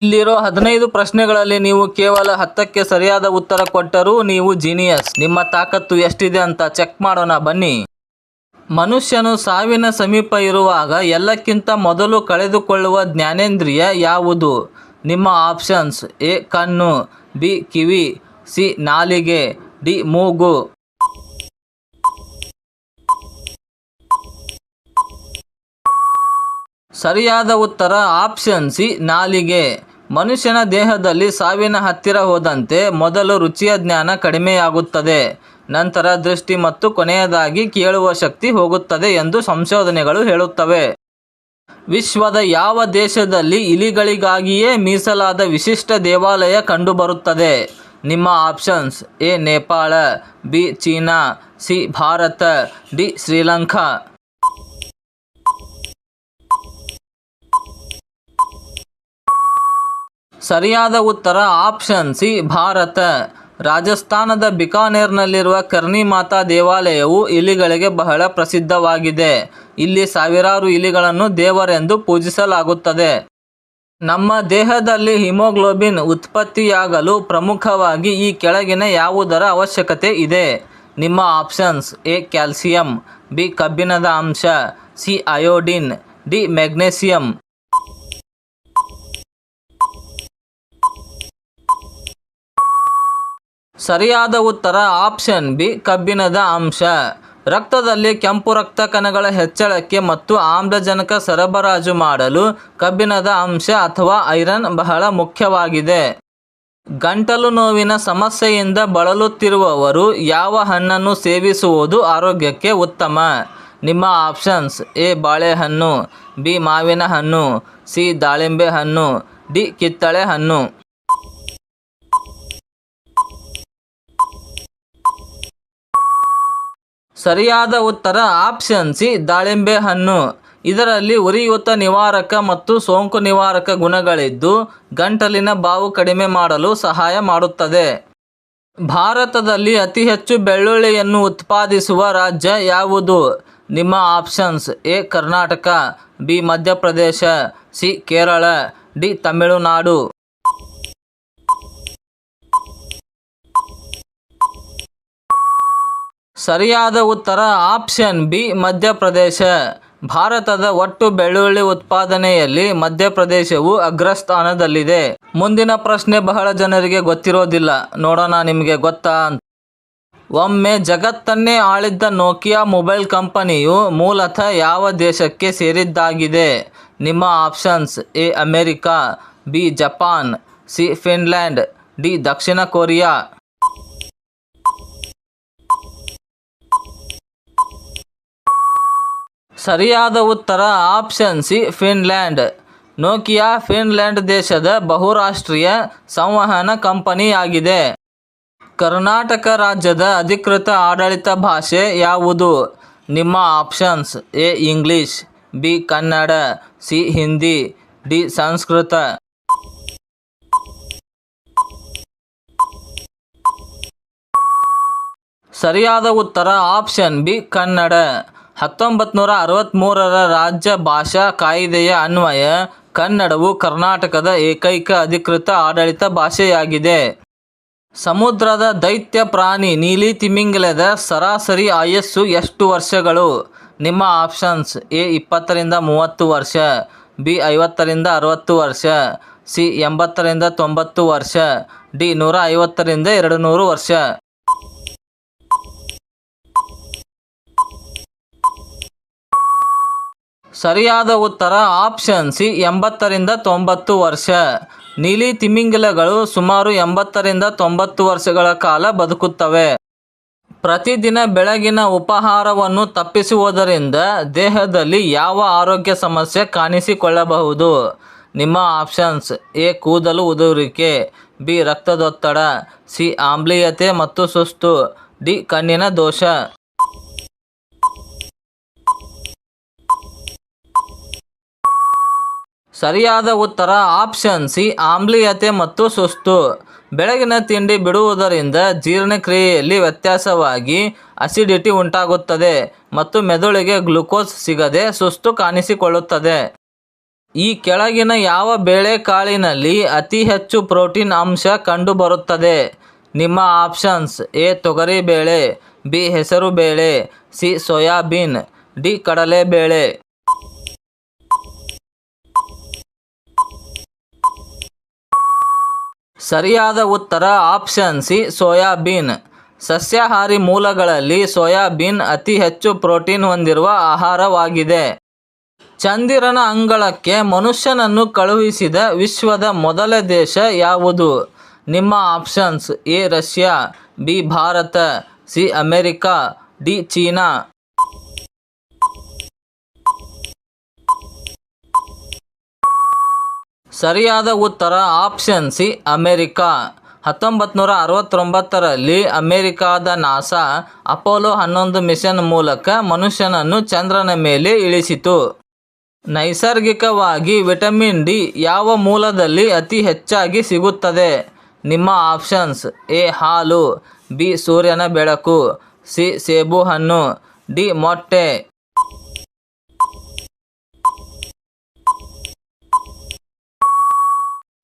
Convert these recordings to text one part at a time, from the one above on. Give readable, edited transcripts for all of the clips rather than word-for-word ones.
ಇಲ್ಲಿರೋ 15 ಪ್ರಶ್ನೆಗಳಲ್ಲಿ ನೀವು ಕೇವಲ 10ಕ್ಕೆ ಸರಿಯಾದ ಉತ್ತರ ಕೊಟ್ಟರೂ ನೀವು ಜೀನಿಯಸ್. ನಿಮ್ಮ ತಾಕತ್ತು ಎಷ್ಟಿದೆ ಅಂತ ಚೆಕ್ ಮಾಡೋಣ ಬನ್ನಿ. ಮನುಷ್ಯನು ಸಾವಿನ ಸಮೀಪ ಇರುವಾಗ ಎಲ್ಲಕ್ಕಿಂತ ಮೊದಲು ಕಳೆದುಕೊಳ್ಳುವ ಜ್ಞಾನೇಂದ್ರಿಯ ಯಾವುದು? ನಿಮ್ಮ ಆಪ್ಷನ್ಸ್: ಎ ಕಣ್ಣು, ಬಿ ಕಿವಿ, ಸಿ ನಾಲಿಗೆ, ಡಿ ಮೂಗು. ಸರಿಯಾದ ಉತ್ತರ ಆಪ್ಷನ್ ಸಿ ನಾಲಿಗೆ. ಮನುಷ್ಯನ ದೇಹದಲ್ಲಿ ಸಾವಿನ ಹತ್ತಿರ ಹೋದಂತೆ ಮೊದಲು ರುಚಿಯ ಜ್ಞಾನ ಕಡಿಮೆಯಾಗುತ್ತದೆ, ನಂತರ ದೃಷ್ಟಿ ಮತ್ತು ಕೊನೆಯದಾಗಿ ಕೇಳುವ ಶಕ್ತಿ ಹೋಗುತ್ತದೆ ಎಂದು ಸಂಶೋಧನೆಗಳು ಹೇಳುತ್ತವೆ. ವಿಶ್ವದ ಯಾವ ದೇಶದಲ್ಲಿ ಇಲಿಗಳಿಗಾಗಿಯೇ ಮೀಸಲಾದ ವಿಶಿಷ್ಟ ದೇವಾಲಯ ಕಂಡುಬರುತ್ತದೆ? ನಿಮ್ಮ options: A Nepal, B China, C Bharat, D Sri Lanka. ಸರಿಯಾದ ಉತ್ತರ ಆಪ್ಷನ್ ಸಿ ಭಾರತ. ರಾಜಸ್ಥಾನದ ಬಿಕಾನೇರ್ನಲ್ಲಿರುವ ಕರ್ನಿ ಮಾತಾ ದೇವಾಲಯವು ಇಲಿಗಳಿಗೆ ಬಹಳ ಪ್ರಸಿದ್ಧವಾಗಿದೆ. ಇಲ್ಲಿ ಸಾವಿರಾರು ಇಲಿಗಳನ್ನು ದೇವರೆಂದು ಪೂಜಿಸಲಾಗುತ್ತದೆ. ನಮ್ಮ ದೇಹದಲ್ಲಿ ಹಿಮೋಗ್ಲೋಬಿನ್ ಉತ್ಪತ್ತಿಯಾಗಲು ಪ್ರಮುಖವಾಗಿ ಈ ಕೆಳಗಿನ ಯಾವುದರ ಅವಶ್ಯಕತೆ ಇದೆ? ನಿಮ್ಮ ಆಪ್ಷನ್ಸ್: ಎ ಕ್ಯಾಲ್ಸಿಯಂ, ಬಿ ಕಬ್ಬಿಣದ ಅಂಶ, ಸಿ ಅಯೋಡಿನ್, ಡಿ ಮೆಗ್ನೀಸಿಯಂ. ಸರಿಯಾದ ಉತ್ತರ ಆಪ್ಷನ್ ಬಿ ಕಬ್ಬಿಣದ ಅಂಶ. ರಕ್ತದಲ್ಲಿ ಕೆಂಪು ರಕ್ತ ಕಣಗಳ ಹೆಚ್ಚಳಕ್ಕೆ ಮತ್ತು ಆಮ್ಲಜನಕ ಸರಬರಾಜು ಮಾಡಲು ಕಬ್ಬಿಣದ ಅಂಶ ಅಥವಾ ಐರನ್ ಬಹಳ ಮುಖ್ಯವಾಗಿದೆ. ಗಂಟಲು ನೋವಿನ ಸಮಸ್ಯೆಯಿಂದ ಬಳಲುತ್ತಿರುವವರು ಯಾವ ಹಣ್ಣನ್ನು ಸೇವಿಸುವುದು ಆರೋಗ್ಯಕ್ಕೆ ಉತ್ತಮ? ನಿಮ್ಮ ಆಪ್ಷನ್ಸ್: ಎ ಬಾಳೆಹಣ್ಣು, ಬಿ ಮಾವಿನ ಹಣ್ಣು, ಸಿ ದಾಳಿಂಬೆ ಹಣ್ಣು, ಡಿ ಕಿತ್ತಳೆ ಹಣ್ಣು. ಸರಿಯಾದ ಉತ್ತರ ಆಪ್ಷನ್ ಸಿ ದಾಳಿಂಬೆ ಹಣ್ಣು. ಇದರಲ್ಲಿ ಉರಿಯೂತ ನಿವಾರಕ ಮತ್ತು ಸೋಂಕು ನಿವಾರಕ ಗುಣಗಳಿದ್ದು ಗಂಟಲಿನ ಬಾವು ಕಡಿಮೆ ಮಾಡಲು ಸಹಾಯ ಮಾಡುತ್ತದೆ. ಭಾರತದಲ್ಲಿ ಅತಿ ಹೆಚ್ಚು ಬೆಳ್ಳುಳ್ಳಿಯನ್ನು ಉತ್ಪಾದಿಸುವ ರಾಜ್ಯ ಯಾವುದು? ನಿಮ್ಮ options: A Karnataka, B Madhya Pradesh, C Kerala, D Tamil Nadu. ಸರಿಯಾದ ಉತ್ತರ ಆಪ್ಷನ್ ಬಿ ಮಧ್ಯಪ್ರದೇಶ. ಭಾರತದ ಒಟ್ಟು ಬೆಳ್ಳುಳ್ಳಿ ಉತ್ಪಾದನೆಯಲ್ಲಿ ಮಧ್ಯಪ್ರದೇಶವು ಅಗ್ರಸ್ಥಾನದಲ್ಲಿದೆ. ಮುಂದಿನ ಪ್ರಶ್ನೆ ಬಹಳ ಜನರಿಗೆ ಗೊತ್ತಿರೋದಿಲ್ಲ, ನೋಡೋಣ ನಿಮಗೆ ಗೊತ್ತಾ ಅಂತ. ಒಮ್ಮೆ ಜಗತ್ತನ್ನೇ ಆಳಿದ್ದ ನೋಕಿಯಾ ಮೊಬೈಲ್ ಕಂಪನಿಯು ಮೂಲತಃ ಯಾವ ದೇಶಕ್ಕೆ ಸೇರಿದ್ದಾಗಿದೆ? ನಿಮ್ಮ options: A America, B Japan, C Finland, D Dakshina Korea. ಸರಿಯಾದ ಉತ್ತರ option C Finland. Nokia Finland ದೇಶದ ಬಹುರಾಷ್ಟ್ರೀಯ ಸಂವಹನ ಕಂಪನಿಯಾಗಿದೆ. ಕರ್ನಾಟಕ ರಾಜ್ಯದ ಅಧಿಕೃತ ಆಡಳಿತ ಭಾಷೆ ಯಾವುದು? ನಿಮ್ಮ options: A English, B Kannada, C Hindi, D Sanskrit. ಸರಿಯಾದ ಉತ್ತರ ಆಪ್ಷನ್ ಬಿ ಕನ್ನಡ. 1963ರ ರಾಜ್ಯ ಭಾಷಾ ಕಾಯಿದೆಯ ಅನ್ವಯ ಕನ್ನಡವು ಕರ್ನಾಟಕದ ಏಕೈಕ ಅಧಿಕೃತ ಆಡಳಿತ ಭಾಷೆಯಾಗಿದೆ. ಸಮುದ್ರದ ದೈತ್ಯ ಪ್ರಾಣಿ ನೀಲಿ ತಿಮಿಂಗಿಲದ ಸರಾಸರಿ ಆಯಸ್ಸು ಎಷ್ಟು ವರ್ಷಗಳು? ನಿಮ್ಮ ಆಪ್ಷನ್ಸ್: ಎ 20ರಿಂದ 30 ವರ್ಷ, ಬಿ 50ರಿಂದ 60 ವರ್ಷ, ಸಿ 80ರಿಂದ 90 ವರ್ಷ, ಡಿ 150ರಿಂದ 200 ವರ್ಷ. ಸರಿಯಾದ ಉತ್ತರ ಆಪ್ಷನ್ ಸಿ 80ರಿಂದ 90 ವರ್ಷ. ನೀಲಿ ತಿಮಿಂಗಿಲಗಳು ಸುಮಾರು 80ರಿಂದ 90 ವರ್ಷಗಳ ಕಾಲ ಬದುಕುತ್ತವೆ. ಪ್ರತಿದಿನ ಬೆಳಗಿನ ಉಪಹಾರವನ್ನು ತಪ್ಪಿಸುವುದರಿಂದ ದೇಹದಲ್ಲಿ ಯಾವ ಆರೋಗ್ಯ ಸಮಸ್ಯೆ ಕಾಣಿಸಿಕೊಳ್ಳಬಹುದು? ನಿಮ್ಮ ಆಪ್ಷನ್ಸ್: ಎ ಕೂದಲು ಉದುರುವಿಕೆ, ಬಿ ರಕ್ತದೊತ್ತಡ, ಸಿ ಆಮ್ಲೀಯತೆ ಮತ್ತು ಸುಸ್ತು, ಡಿ ಕಣ್ಣಿನ ದೋಷ. ಸರಿಯಾದ ಉತ್ತರ ಆಪ್ಷನ್ ಸಿ ಆಮ್ಲೀಯತೆ ಮತ್ತು ಸುಸ್ತು. ಬೆಳಗಿನ ತಿಂಡಿ ಬಿಡುವುದರಿಂದ ಜೀರ್ಣಕ್ರಿಯೆಯಲ್ಲಿ ವ್ಯತ್ಯಾಸವಾಗಿ ಅಸಿಡಿಟಿ ಉಂಟಾಗುತ್ತದೆ ಮತ್ತು ಮೆದುಳಿಗೆ ಗ್ಲೂಕೋಸ್ ಸಿಗದೆ ಸುಸ್ತು ಕಾಣಿಸಿಕೊಳ್ಳುತ್ತದೆ. ಈ ಕೆಳಗಿನ ಯಾವ ಬೇಳೆಕಾಳಿನಲ್ಲಿ ಅತಿ ಹೆಚ್ಚು ಪ್ರೋಟೀನ್ ಅಂಶ ಕಂಡುಬರುತ್ತದೆ? ನಿಮ್ಮ ಆಪ್ಷನ್ಸ್: ಎ ತೊಗರಿಬೇಳೆ, ಬಿ ಹೆಸರುಬೇಳೆ, ಸಿ ಸೋಯಾಬೀನ್, ಡಿ ಕಡಲೆಬೇಳೆ. ಸರಿಯಾದ ಉತ್ತರ ಆಪ್ಷನ್ ಸಿ ಸೋಯಾಬೀನ್. ಸಸ್ಯಾಹಾರಿ ಮೂಲಗಳಲ್ಲಿ ಸೋಯಾಬೀನ್ ಅತಿ ಹೆಚ್ಚು ಪ್ರೋಟೀನ್ ಹೊಂದಿರುವ ಆಹಾರವಾಗಿದೆ. ಚಂದಿರನ ಅಂಗಳಕ್ಕೆ ಮನುಷ್ಯನನ್ನು ಕಳುಹಿಸಿದ ವಿಶ್ವದ ಮೊದಲ ದೇಶ ಯಾವುದು? ನಿಮ್ಮ options: A Russia, B Bharat, C America, D China. ಸರಿಯಾದ ಉತ್ತರ ಆಪ್ಷನ್ ಸಿ ಅಮೆರಿಕ. 1969ರಲ್ಲಿ ಅಮೆರಿಕಾದ ನಾಸಾ ಅಪೋಲೋ 11 ಮಿಷನ್ ಮೂಲಕ ಮನುಷ್ಯನನ್ನು ಚಂದ್ರನ ಮೇಲೆ ಇಳಿಸಿತು. ನೈಸರ್ಗಿಕವಾಗಿ ವಿಟಮಿನ್ ಡಿ ಯಾವ ಮೂಲದಲ್ಲಿ ಅತಿ ಹೆಚ್ಚಾಗಿ ಸಿಗುತ್ತದೆ? ನಿಮ್ಮ ಆಪ್ಷನ್ಸ್: ಎ ಹಾಲು, ಬಿ ಸೂರ್ಯನ ಬೆಳಕು, ಸಿ ಸೇಬುಹಣ್ಣು, ಡಿ ಮೊಟ್ಟೆ.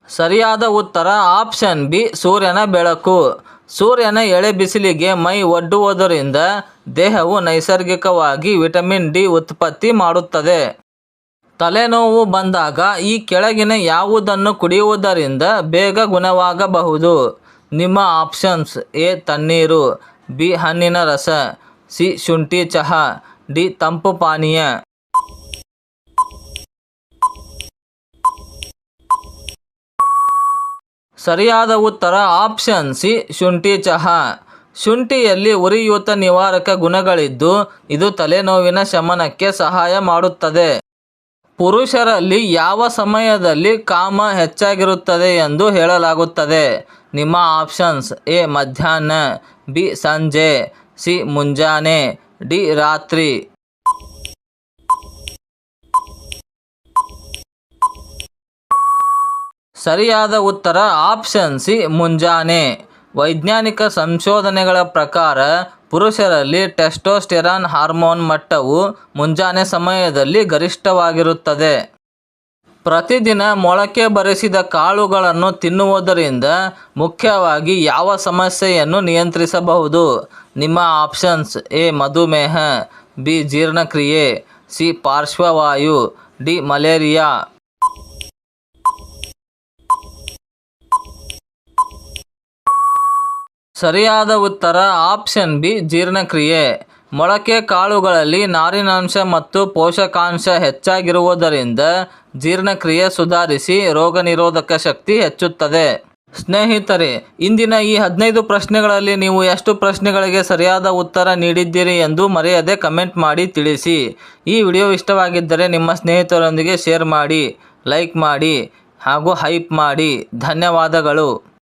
ಸರಿಯಾದ ಉತ್ತರ ಆಪ್ಷನ್ ಬಿ ಸೂರ್ಯನ ಬೆಳಕು. ಸೂರ್ಯನ ಎಳೆ ಬಿಸಿಲಿಗೆ ಮೈ ಒಡ್ಡುವುದರಿಂದ ದೇಹವು ನೈಸರ್ಗಿಕವಾಗಿ ವಿಟಮಿನ್ ಡಿ ಉತ್ಪತ್ತಿ ಮಾಡುತ್ತದೆ. ತಲೆನೋವು ಬಂದಾಗ ಈ ಕೆಳಗಿನ ಯಾವುದನ್ನು ಕುಡಿಯುವುದರಿಂದ ಬೇಗ ಗುಣವಾಗಬಹುದು? ನಿಮ್ಮ ಆಪ್ಷನ್ಸ್: ಎ ತಣ್ಣೀರು, ಬಿ ಹಣ್ಣಿನ ರಸ, ಸಿ ಶುಂಠಿ ಚಹಾ, ಡಿ ತಂಪು ಪಾನೀಯ. ಸರಿಯಾದ ಉತ್ತರ ಆಪ್ಷನ್ ಸಿ ಶುಂಠಿ ಚಹಾ. ಶುಂಠಿಯಲ್ಲಿ ಉರಿಯೂತ ನಿವಾರಕ ಗುಣಗಳಿದ್ದು ಇದು ತಲೆನೋವಿನ ಶಮನಕ್ಕೆ ಸಹಾಯ ಮಾಡುತ್ತದೆ. ಪುರುಷರಲ್ಲಿ ಯಾವ ಸಮಯದಲ್ಲಿ ಕಾಮ ಹೆಚ್ಚಾಗಿರುತ್ತದೆ ಎಂದು ಹೇಳಲಾಗುತ್ತದೆ? ನಿಮ್ಮ ಆಪ್ಷನ್ಸ್: ಎ ಮಧ್ಯಾಹ್ನ, ಬಿ ಸಂಜೆ, ಸಿ ಮುಂಜಾನೆ, ಡಿ ರಾತ್ರಿ. ಸರಿಯಾದ ಉತ್ತರ ಆಪ್ಷನ್ ಸಿ ಮುಂಜಾನೆ. ವೈಜ್ಞಾನಿಕ ಸಂಶೋಧನೆಗಳ ಪ್ರಕಾರ ಪುರುಷರಲ್ಲಿ ಟೆಸ್ಟೋಸ್ಟೆರಾನ್ ಹಾರ್ಮೋನ್ ಮಟ್ಟವು ಮುಂಜಾನೆ ಸಮಯದಲ್ಲಿ ಗರಿಷ್ಠವಾಗಿರುತ್ತದೆ. ಪ್ರತಿದಿನ ಮೊಳಕೆ ಬರಿಸಿದ ಕಾಳುಗಳನ್ನು ತಿನ್ನುವುದರಿಂದ ಮುಖ್ಯವಾಗಿ ಯಾವ ಸಮಸ್ಯೆಯನ್ನು ನಿಯಂತ್ರಿಸಬಹುದು? ನಿಮ್ಮ ಆಪ್ಷನ್ಸ್: ಎ ಮಧುಮೇಹ, ಬಿ ಜೀರ್ಣಕ್ರಿಯೆ, ಸಿ ಪಾರ್ಶ್ವವಾಯು, ಡಿ ಮಲೇರಿಯಾ. ಸರಿಯಾದ ಉತ್ತರ ಆಪ್ಷನ್ ಬಿ ಜೀರ್ಣಕ್ರಿಯೆ. ಮೊಳಕೆ ಕಾಳುಗಳಲ್ಲಿ ನಾರಿನಾಂಶ ಮತ್ತು ಪೋಷಕಾಂಶ ಹೆಚ್ಚಾಗಿರುವುದರಿಂದ ಜೀರ್ಣಕ್ರಿಯೆ ಸುಧಾರಿಸಿ ರೋಗನಿರೋಧಕ ಶಕ್ತಿ ಹೆಚ್ಚುತ್ತದೆ. ಸ್ನೇಹಿತರೆ, ಇಂದಿನ ಈ 15 ಪ್ರಶ್ನೆಗಳಲ್ಲಿ ನೀವು ಎಷ್ಟು ಪ್ರಶ್ನೆಗಳಿಗೆ ಸರಿಯಾದ ಉತ್ತರ ನೀಡಿದ್ದೀರಿ ಎಂದು ಮರೆಯದೆ ಕಮೆಂಟ್ ಮಾಡಿ ತಿಳಿಸಿ. ಈ ವಿಡಿಯೋ ಇಷ್ಟವಾಗಿದ್ದರೆ ನಿಮ್ಮ ಸ್ನೇಹಿತರೊಂದಿಗೆ ಶೇರ್ ಮಾಡಿ, ಲೈಕ್ ಮಾಡಿ ಹಾಗೂ ಹೈಪ್ ಮಾಡಿ. ಧನ್ಯವಾದಗಳು.